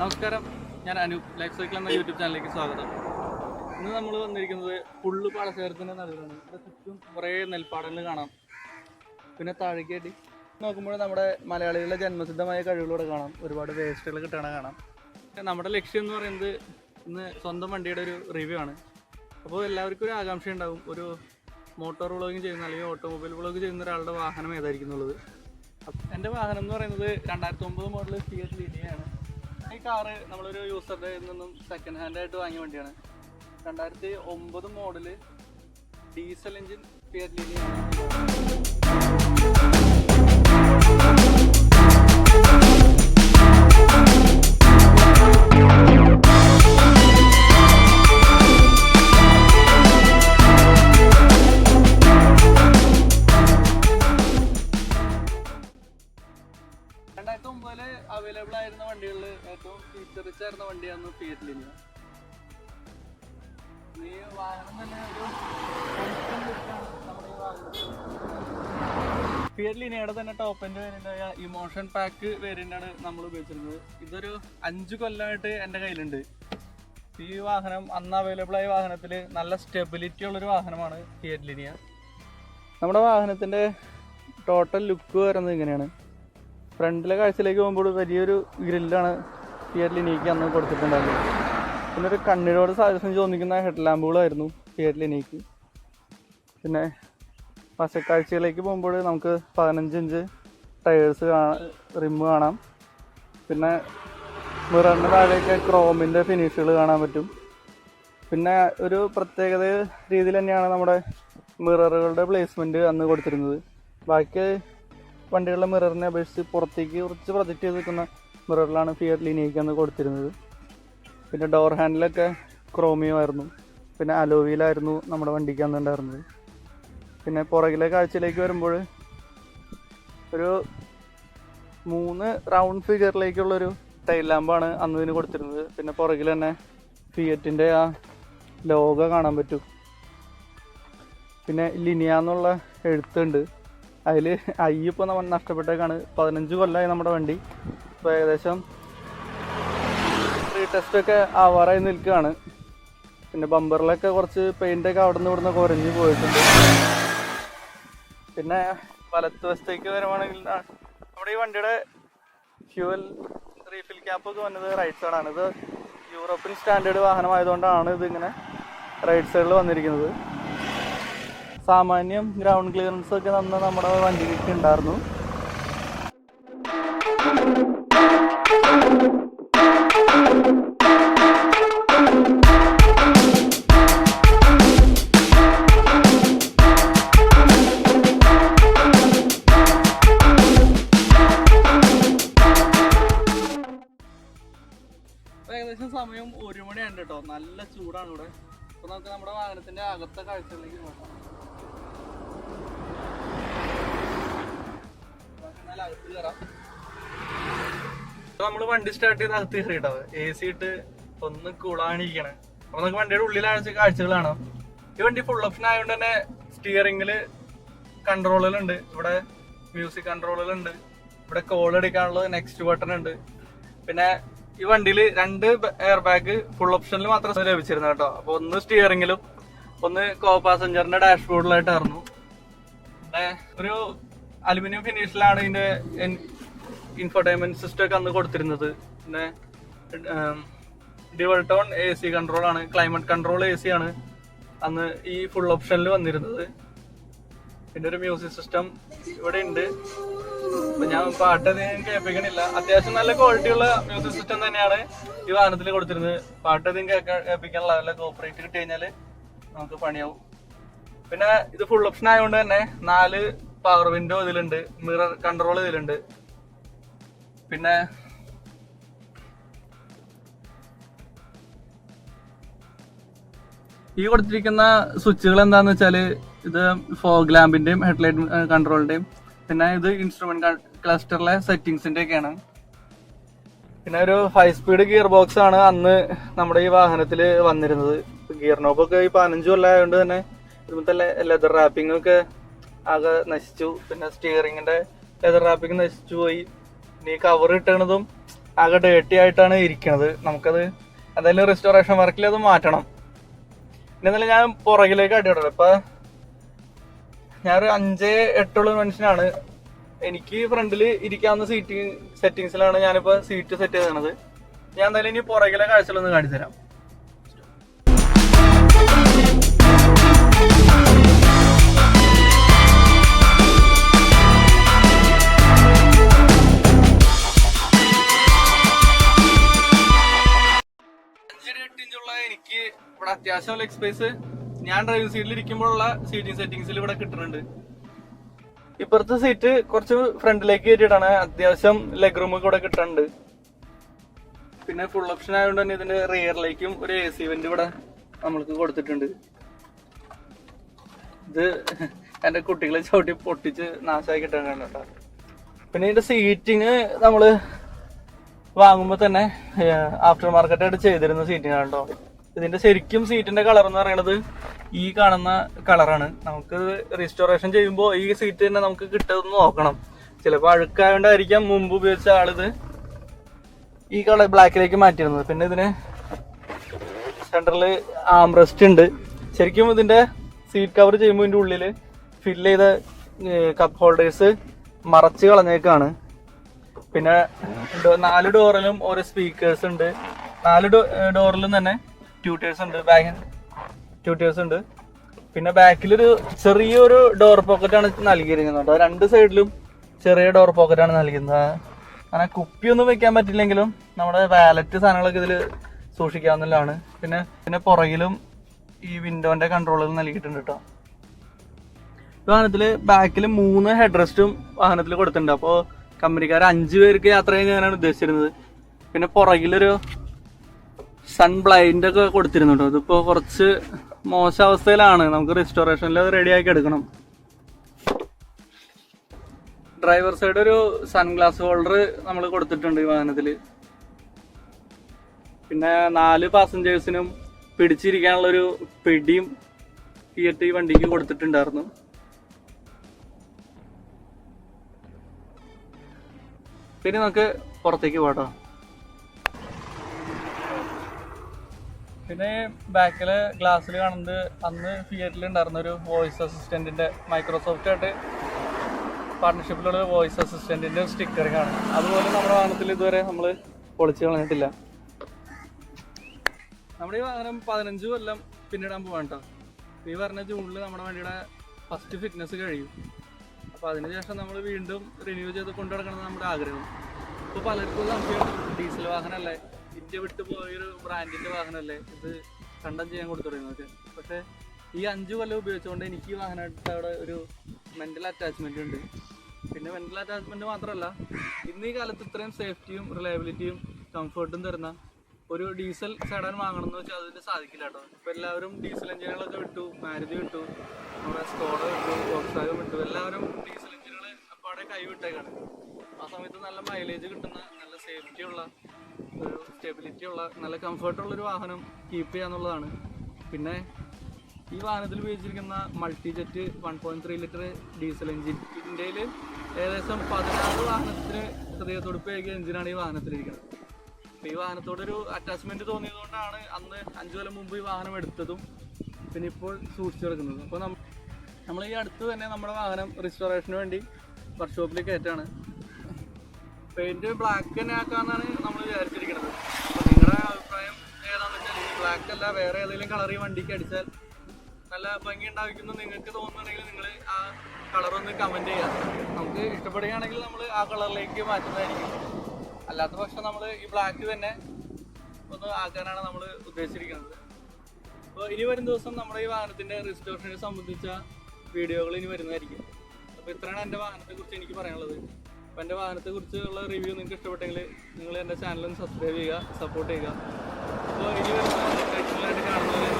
നമസ്കാരം, ഞാൻ Anoop. Life cycle എന്ന യൂട്യൂബ് ചാനലിലേക്ക് സ്വാഗതം. ഇന്ന് നമ്മൾ വന്നിരിക്കുന്നത് പുള്ളു പാടശേഖരത്തിൻ്റെ നടുവിലാണ്. ഇവിടെ ചുറ്റും കുറേ നെൽപ്പാടങ്ങൾ കാണാം. പിന്നെ താഴേക്കായിട്ട് നോക്കുമ്പോൾ നമ്മുടെ മലയാളികളുടെ ജന്മസിദ്ധമായ കഴിവുകളൂടെ കാണാം. ഒരുപാട് വേസ്റ്റുകൾ കിട്ടണ കാണാം. നമ്മുടെ ലക്ഷ്യം എന്ന് പറയുന്നത് ഇന്ന് സ്വന്തം വണ്ടിയുടെ ഒരു റിവ്യൂ ആണ്. അപ്പോൾ എല്ലാവർക്കും ഒരു ആകാംക്ഷ ഉണ്ടാവും, ഒരു മോട്ടോർ വ്ളോഗിങ് ചെയ്യുന്ന അല്ലെങ്കിൽ ഓട്ടോമൊബൈൽ വ്ളോഗ് ചെയ്യുന്ന ഒരാളുടെ വാഹനം ഏതായിരിക്കുന്നുള്ളത്. എൻ്റെ വാഹനം എന്ന് പറയുന്നത് 2009 മോഡൽ ഫിയറ്റ് ലിനിയാണ്. ഈ കാറ് നമ്മളൊരു യൂസറുടെ നിന്നും സെക്കൻഡ് ഹാൻഡ് ആയിട്ട് വാങ്ങിയ വണ്ടിയാണ്. 2009 മോഡല് ഡീസൽ എഞ്ചിൻ ഫിയറ്റ് ലിനിയാണ്. അവൈലബിൾ ആയിരുന്ന വണ്ടികളിൽ ഏറ്റവും ഫീച്ചർ റിച്ച് ആയിരുന്ന വണ്ടിയാണ് ഫിയറ്റ് ലിനിയ. ഈ വാഹനം തന്നെ ഒരു നമ്മുടെ ഈ വാഹനത്തിൽ ഫിയറ്റ് ലിനിയയുടെ തന്നെ ടോപ്പ് എൻഡ് വേരിയൻ്റായ ഇമോഷൻ പാക്ക് വേരിയൻ്റാണ് നമ്മൾ ഉപയോഗിച്ചിരുന്നത്. ഇതൊരു 5 കൊല്ലമായിട്ട് എൻ്റെ കയ്യിലുണ്ട്. ഈ വാഹനം അന്ന് അവൈലബിൾ ആയ വാഹനത്തിൽ നല്ല സ്റ്റെബിലിറ്റി ഉള്ളൊരു വാഹനമാണ് ഫിയറ്റ് ലിനിയ. നമ്മുടെ വാഹനത്തിൻ്റെ ടോട്ടൽ ലുക്ക് വരുന്നത് ഇങ്ങനെയാണ്. ഫ്രണ്ടിലെ കാഴ്ചയിലേക്ക് പോകുമ്പോൾ വലിയൊരു ഗ്രില്ലാണ് ഫിയറ്റ് ലിനിയയ്ക്ക് അന്ന് കൊടുത്തിട്ടുണ്ടായിരുന്നത്. പിന്നെ ഒരു കണ്ണിനോട് സാദൃശ്യം തോന്നിക്കുന്ന ഹെഡ് ലാമ്പുകളായിരുന്നു ഫിയറ്റ് ലിനിയയ്ക്ക്. പിന്നെ വശക്കാഴ്ചയിലേക്ക് പോകുമ്പോൾ നമുക്ക് 15 ഇഞ്ച് ടയേഴ്സ് റിമ്മ് കാണാം. പിന്നെ മിററിന് താഴെയൊക്കെ ക്രോമിൻ്റെ ഫിനിഷുകൾ കാണാൻ പറ്റും. പിന്നെ ഒരു പ്രത്യേകത രീതിയിൽ തന്നെയാണ് നമ്മുടെ മിററുകളുടെ പ്ലേസ്മെൻറ്റ് അന്ന് കൊടുത്തിരുന്നത്. ബാക്കി വണ്ടികളുടെ മിററിനെ അപേക്ഷിച്ച് പുറത്തേക്ക് കുറച്ച് പ്രൊജക്റ്റ് ചെയ്ത് നിൽക്കുന്ന മിററിലാണ് ഫിയറ്റ് ലിനിയയ്ക്ക് അന്ന് കൊടുത്തിരുന്നത്. പിന്നെ ഡോർ ഹാൻഡിലൊക്കെ ക്രോമിയോ ആയിരുന്നു. പിന്നെ അലോവിയിലായിരുന്നു നമ്മുടെ വണ്ടിക്ക് അന്ന് ഉണ്ടായിരുന്നത്. പിന്നെ പുറകിലെ കാഴ്ചയിലേക്ക് വരുമ്പോൾ ഒരു 3 റൗണ്ട് ഫിഗറിലേക്കുള്ളൊരു ടൈൽ ലാമ്പാണ് അന്ന് ഇതിന് കൊടുത്തിരുന്നത്. പിന്നെ പുറകിൽ തന്നെ ഫിയറ്റിൻ്റെ ആ ലോഗോ കാണാൻ പറ്റും. പിന്നെ ലിനിയ എന്നുള്ള എഴുത്തുണ്ട്. അതിൽ ഇപ്പോൾ നമ്മൾ നഷ്ടപ്പെട്ടേക്കാണ്. 15 കൊല്ലമായി നമ്മുടെ വണ്ടി. ഇപ്പോൾ ഏകദേശം റീടെസ്റ്റൊക്കെ ആവാറായി നിൽക്കുകയാണ്. പിന്നെ ബമ്പറിലൊക്കെ കുറച്ച് പെയിൻ്റൊക്കെ അവിടെ നിന്ന് ഇവിടുന്ന് കുറഞ്ഞ് പോയിട്ടുണ്ട്. പിന്നെ വലത്ത് വശത്തേക്ക് വരുവാണെങ്കിൽ നമ്മുടെ ഈ വണ്ടിയുടെ ഫ്യൂവൽ റീഫിൽ ക്യാപ്പൊക്കെ വന്നത് റൈറ്റ് സൈഡാണ്. ഇത് യൂറോപ്യൻ സ്റ്റാൻഡേർഡ് വാഹനമായതുകൊണ്ടാണ് ഇതിങ്ങനെ റൈറ്റ് സൈഡിൽ വന്നിരിക്കുന്നത്. സാമാന്യം ഗ്രൗണ്ട് ക്ലിയറൻസ് ഒക്കെ നമ്മുടെ വണ്ടിക്ക് ഉണ്ടായിരുന്നു. ഏകദേശം സമയം 1 മണിയാണ് കേട്ടോ. നല്ല ചൂടാണ് ഇവിടെ. അപ്പോൾ നമുക്ക് നമ്മുടെ വാഹനത്തിൻ്റെ അകത്തെ കാഴ്ചകളിലേക്ക് നോക്കാം. നമ്മൾ വണ്ടി സ്റ്റാർട്ട് ചെയ്ത് അകത്ത് കയറിയിട്ടോ. AC ഇട്ട് ഒന്ന് കൂളാണിരിക്കണേ. അപ്പൊ നമുക്ക് വണ്ടിയുടെ ഉള്ളിലാഴ്ച കാഴ്ചകൾ കാണാം. ഈ വണ്ടി ഫുൾ ഓപ്ഷൻ ആയതുകൊണ്ട് തന്നെ സ്റ്റിയറിംഗില് കൺട്രോളുകളുണ്ട്. ഇവിടെ മ്യൂസിക് കൺട്രോളുകളുണ്ട്. ഇവിടെ കോൾ എടുക്കാനുള്ള നെക്സ്റ്റ് ബട്ടൺ ഉണ്ട്. പിന്നെ ഈ വണ്ടിയിൽ 2 എയർ ബാഗ് ഫുൾ ഓപ്ഷനിൽ മാത്രം ലഭിച്ചിരുന്നു കേട്ടോ. അപ്പൊ ഒന്ന് സ്റ്റിയറിംഗിലും ഒന്ന് കോ പാസഞ്ചറിന്റെ ഡാഷ്ബോർഡിലായിട്ടായിരുന്നു. പിന്നെ ഒരു അലുമിനിയം ഫിനിഷിലാണ് ഇതിന്റെ ഇൻഫോർടൈൻമെന്റ് സിസ്റ്റം ഒക്കെ അന്ന് കൊടുത്തിരുന്നത്. പിന്നെ ഡ്യുവൽ ടോൺ AC കൺട്രോൾ ആണ്, ക്ലൈമറ്റ് കൺട്രോൾ AC ആണ് അന്ന് ഈ ഫുൾ ഓപ്ഷനിൽ വന്നിരുന്നത്. പിന്നെ ഒരു മ്യൂസിക് സിസ്റ്റം ഇവിടെ ഉണ്ട്. അപ്പൊ ഞാൻ പാട്ടധികം കേൾപ്പിക്കണില്ല. അത്യാവശ്യം നല്ല ക്വാളിറ്റി ഉള്ള മ്യൂസിക് സിസ്റ്റം തന്നെയാണ് ഈ വാഹനത്തിൽ കൊടുത്തിരുന്നത്. പാട്ടധികം കേൾപ്പിക്കാനുള്ള നല്ല കോപ്പറേറ്റ് കിട്ടി കഴിഞ്ഞാൽ നമുക്ക് പണിയാവും. പിന്നെ ഇത് ഫുൾ ഓപ്ഷൻ ആയതുകൊണ്ട് തന്നെ 4 പവർ വിൻഡോ ഇതിലുണ്ട്, മിറർ കൺട്രോൾ ഇതിലുണ്ട്. പിന്നെ ഈ കൊടുത്തിരിക്കുന്ന സ്വിച്ചുകൾ എന്താന്ന് വെച്ചാൽ ഇത് ഫോഗ് ലാമ്പിന്റെയും ഹെഡ്ലൈറ്റ് കൺട്രോളിന്റെയും പിന്നെ ഇത് ഇൻസ്ട്രുമെന്റ് ക്ലസ്റ്ററിലെ സെറ്റിംഗ്സിന്റെ ഒക്കെയാണ്. പിന്നെ ഒരു 5 സ്പീഡ് ഗിയർ ബോക്സ് ആണ് അന്ന് നമ്മുടെ ഈ വാഹനത്തിൽ വന്നിരുന്നത്. ഗിയർ നോബൊക്കെ ഈ 15 കൊല്ലമായതുകൊണ്ട് തന്നെ ഇതുമത്തെ ലെതർ റാപ്പിംഗ് ഒക്കെ ആകെ നശിച്ചു. പിന്നെ സ്റ്റിയറിങ്ങിന്റെ ലെതർ റാപ്പിംഗ് നശിച്ചു പോയി. ഇനി കവർ ഇട്ടണതും ആകെ ഡേർട്ടി ആയിട്ടാണ് ഇരിക്കുന്നത്. നമുക്കത് എന്തായാലും റെസ്റ്റോറേഷൻ വർക്കിൽ അത് മാറ്റണം. പിന്നെ എന്നാലും ഞാൻ പുറകിലേക്ക് അടിയിടണം. ഇപ്പൊ ഞാനൊരു 5-8 മനുഷ്യനാണ്. എനിക്ക് ഫ്രണ്ടിൽ ഇരിക്കാവുന്ന സെറ്റിങ്സിലാണ് ഞാനിപ്പോ സീറ്റ് സെറ്റ് ചെയ്തത്. ഞാൻ എന്തായാലും ഇനി പുറകിലെ കാഴ്ചകളൊന്ന് കാണിച്ചു തരാം. എനിക്ക് ഇവിടെ അത്യാവശ്യം ലെഗ് സ്പേസ് ഞാൻ ഡ്രൈവിംഗ് സീറ്റിൽ ഇരിക്കുമ്പോഴുള്ള സീറ്റിംഗ് സെറ്റിംഗ്സിൽ ഇവിടെ കിട്ടുന്നുണ്ട്. ഇപ്പുറത്തെ സീറ്റ് കുറച്ച് ഫ്രണ്ടിലേക്ക് കയറ്റിയിട്ടാണ്. അത്യാവശ്യം ലെഗ് റൂം കൂടെ കിട്ടുന്നുണ്ട്. പിന്നെ ഫുൾ ഓപ്ഷൻ ആയതുകൊണ്ട് തന്നെ ഇതിന്റെ റിയറിലേക്കും ഒരു AC വെന്റ് ഇവിടെ നമ്മൾക്ക് കൊടുത്തിട്ടുണ്ട്. ഇത് എന്റെ കുട്ടികളെ ചവിട്ടി പൊട്ടിച്ച് നാശമാക്കി ഇട്ടാണ് കേട്ടോ. പിന്നെ ഇതിന്റെ സീറ്റിങ് നമ്മള് വാങ്ങുമ്പോൾ തന്നെ ആഫ്റ്റർ മാർക്കറ്റ് ആയിട്ട് ചെയ്തിരുന്ന സീറ്റിംഗ് ആണ് കേട്ടോ. ഇതിന്റെ ശരിക്കും സീറ്റിന്റെ കളർ എന്ന് പറയുന്നത് ഈ കാണുന്ന കളറാണ്. നമുക്ക് റീസ്റ്റോറേഷൻ ചെയ്യുമ്പോൾ ഈ സീറ്റ് തന്നെ നമുക്ക് കിട്ടുമെന്ന് നോക്കണം. ചിലപ്പോൾ അഴുക്കായോണ്ടായിരിക്കാം മുമ്പ് ഉപയോഗിച്ച ആളിത് ഈ കളർ ബ്ലാക്കിലേക്ക് മാറ്റിയിരുന്നത്. പിന്നെ ഇതിന് സെന്ററിൽ ആംറെസ്റ്റ് ഉണ്ട്. ശരിക്കും ഇതിന്റെ സീറ്റ് കവർ ചെയ്യുമ്പോൾ ഇതിന്റെ ഉള്ളിൽ ഫില്ല് ചെയ്ത കപ്പ് ഹോൾഡേഴ്സ് മറച്ച് കളഞ്ഞേക്കാണ്. പിന്നെ 4 ഡോറിലും ഓരോ സ്പീക്കേഴ്സ് ഉണ്ട്. 4 ഡോറിലും തന്നെ ട്യൂട്ടേഴ്സ് ഉണ്ട്, ട്യൂട്ടേഴ്സ് ഉണ്ട്. പിന്നെ ബാക്കിലൊരു ചെറിയൊരു ഡോർ പോക്കറ്റാണ് നൽകിയിരിക്കുന്നത് കേട്ടോ. 2 സൈഡിലും ചെറിയ ഡോർ പോക്കറ്റാണ് നൽകുന്നത്. അങ്ങനെ കുപ്പിയൊന്നും വെക്കാൻ പറ്റില്ലെങ്കിലും നമ്മുടെ വാലറ്റ് സാധനങ്ങളൊക്കെ ഇതിൽ സൂക്ഷിക്കാവുന്നതാണ്. പിന്നെ പുറകിലും ഈ വിൻഡോന്റെ കൺട്രോളുകൾ നൽകിയിട്ടുണ്ട് കേട്ടോ. വാഹനത്തിൽ ബാക്കിൽ 3 ഹെഡ് റെസ്റ്റും വാഹനത്തിൽ കൊടുത്തിട്ടുണ്ട്. അപ്പോൾ കമ്പനിക്കാർ 5 പേർക്ക് യാത്ര ചെയ്യാനാണ് ഉദ്ദേശിച്ചിരുന്നത്. പിന്നെ പുറകിലൊരു സൺ ബ്ലൈൻഡ് ഒക്കെ കൊടുത്തിരുന്നു കേട്ടോ. ഇതിപ്പോ കുറച്ച് മോശം അവസ്ഥയിലാണ്. നമുക്ക് റെസ്റ്റോറേഷനിൽ അത് റെഡിയാക്കി എടുക്കണം. ഡ്രൈവർ സൈഡ് ഒരു സൺഗ്ലാസ് ഹോൾഡർ നമ്മൾ കൊടുത്തിട്ടുണ്ട് ഈ വാഹനത്തിൽ. പിന്നെ 4 പാസഞ്ചേഴ്സിനും പിടിച്ചിരിക്കാനുള്ളൊരു പിടിയും ഈ വണ്ടിക്ക് കൊടുത്തിട്ടുണ്ടായിരുന്നു. പിന്നെ നമുക്ക് പുറത്തേക്ക് പോകാം. പിന്നെ ബാക്കിലെ ഗ്ലാസ്സിൽ കാണുന്നത് അന്ന് ഫിയറ്റിൽ ഉണ്ടായിരുന്ന ഒരു വോയിസ് അസിസ്റ്റന്റിന്റെ മൈക്രോസോഫ്റ്റ് ആയിട്ട് പാർട്ട്ണർഷിപ്പിലുള്ള വോയിസ് അസിസ്റ്റന്റിന്റെ സ്റ്റിക്കറിംഗ് ആണ്. അതുപോലെ നമ്മുടെ വാഹനത്തിൽ ഇതുവരെ നമ്മൾ പൊളിച്ച് കളഞ്ഞിട്ടില്ല. നമ്മുടെ ഈ വാഹനം 15 കൊല്ലം പിന്നിടാൻ പോകാൻ കേട്ടോ. ഈ പറഞ്ഞ ജൂണിൽ നമ്മുടെ വണ്ടിയുടെ ഫസ്റ്റ് ഫിറ്റ്നസ് കഴിയും. അപ്പോൾ അതിനുശേഷം നമ്മൾ വീണ്ടും റിന്യൂ ചെയ്ത് കൊണ്ടു നടക്കണം നമ്മുടെ ആഗ്രഹം. ഇപ്പോൾ പലർക്കും സംശയം, ഡീസൽ വാഹനമല്ലേ, ഇന്ത്യ വിട്ടു പോയൊരു ബ്രാൻഡിന്റെ വാഹനമല്ലേ, ഇത് കണ്ടം ചെയ്യാൻ കൊടുത്തു തുടങ്ങുന്നത്. പക്ഷേ ഈ 5 കൊല്ലം ഉപയോഗിച്ചുകൊണ്ട് എനിക്ക് ഈ വാഹനമായിട്ട് അവിടെ ഒരു മെന്റൽ അറ്റാച്ച്മെന്റ് ഉണ്ട്. പിന്നെ മെന്റൽ അറ്റാച്ച്മെന്റ് മാത്രമല്ല, ഇന്ന് ഈ കാലത്ത് ഇത്രയും സേഫ്റ്റിയും റിലയബിലിറ്റിയും കംഫർട്ടും തരുന്ന ഒരു ഡീസൽ സെഡാൻ വാങ്ങണം എന്ന് വെച്ചാൽ അതിന് സാധിക്കില്ല കേട്ടോ. ഇപ്പം എല്ലാവരും ഡീസൽ എഞ്ചിനുകളൊക്കെ വിട്ടു, മാരുതി വിട്ടു, നമ്മുടെ സ്കോഡ വിട്ടു, വോക്സ്വാഗൻ വിട്ടു, എല്ലാവരും ഡീസൽ എഞ്ചിനുകൾ അപ്പാടെ കൈവിട്ടേക്കാണ്. ആ സമയത്ത് നല്ല മൈലേജ് കിട്ടുന്ന, നല്ല സേഫ്റ്റി ഉള്ള, ഒരു സ്റ്റെബിലിറ്റി ഉള്ള, നല്ല കംഫർട്ടുള്ളൊരു വാഹനം കീപ്പ് ചെയ്യാന്നുള്ളതാണ്. പിന്നെ ഈ വാഹനത്തിൽ ഉപയോഗിച്ചിരിക്കുന്ന multi jet 1.3 litre diesel engine, ഇന്ത്യയിൽ ഏകദേശം 16 വാഹനത്തിന് ഹൃദയത്തുടിപ്പ് ഏകിയ എഞ്ചിനാണ് ഈ വാഹനത്തിലിരിക്കുന്നത്. അപ്പോൾ ഈ വാഹനത്തോടൊരു അറ്റാച്ച്മെന്റ് തോന്നിയതുകൊണ്ടാണ് അന്ന് 5 കൊല്ലം മുമ്പ് ഈ വാഹനം എടുത്തതും പിന്നെ ഇപ്പോൾ സൂക്ഷിച്ചു കിടക്കുന്നത്. അപ്പോൾ നമ്മൾ ഈ അടുത്ത് തന്നെ നമ്മുടെ വാഹനം റെസ്റ്റോറേഷന് വേണ്ടി വർക്ക്ഷോപ്പിലേക്ക് കയറ്റാണ്. പെയിന്റ് ബ്ലാക്ക് തന്നെ ആക്കാന്നാണ് നമ്മൾ വിചാരിച്ചിരിക്കുന്നത്. അപ്പോൾ നിങ്ങളുടെ അഭിപ്രായം ഏതാണെന്ന് വെച്ചാൽ, ഈ ബ്ലാക്ക് അല്ല വേറെ ഏതെങ്കിലും കളർ ഈ വണ്ടിക്ക് അടിച്ചാൽ നല്ല ഭംഗി ഉണ്ടായിരിക്കുന്നു നിങ്ങൾക്ക് തോന്നുന്നുണ്ടെങ്കിൽ നിങ്ങൾ ആ കളറൊന്ന് കമൻറ്റ് ചെയ്യുക. നമുക്ക് ഇഷ്ടപ്പെടുകയാണെങ്കിൽ നമ്മൾ ആ കളറിലേക്ക് മാറ്റുന്നതായിരിക്കും. അല്ലാത്ത പക്ഷം നമ്മൾ ഈ ബ്ലാക്ക് തന്നെ ഒന്ന് ആക്കാനാണ് നമ്മൾ ഉദ്ദേശിച്ചിരിക്കുന്നത്. അപ്പോൾ ഇനി വരും ദിവസം നമ്മുടെ ഈ വാഹനത്തിൻ്റെ റെസ്റ്റോറേഷനെ സംബന്ധിച്ച വീഡിയോകൾ ഇനി വരുന്നതായിരിക്കും. അപ്പോൾ ഇത്രയാണ് എൻ്റെ വാഹനത്തെക്കുറിച്ച് എനിക്ക് പറയാനുള്ളത്. അപ്പോൾ എൻ്റെ വാഹനത്തെക്കുറിച്ചുള്ള റിവ്യൂ നിങ്ങൾക്ക് ഇഷ്ടപ്പെട്ടെങ്കിൽ നിങ്ങൾ എൻ്റെ ചാനലൊന്ന് സബ്സ്ക്രൈബ് ചെയ്യുക, സപ്പോർട്ട് ചെയ്യുക. അപ്പോൾ ഇനി വരുന്ന കാണുന്നവരെ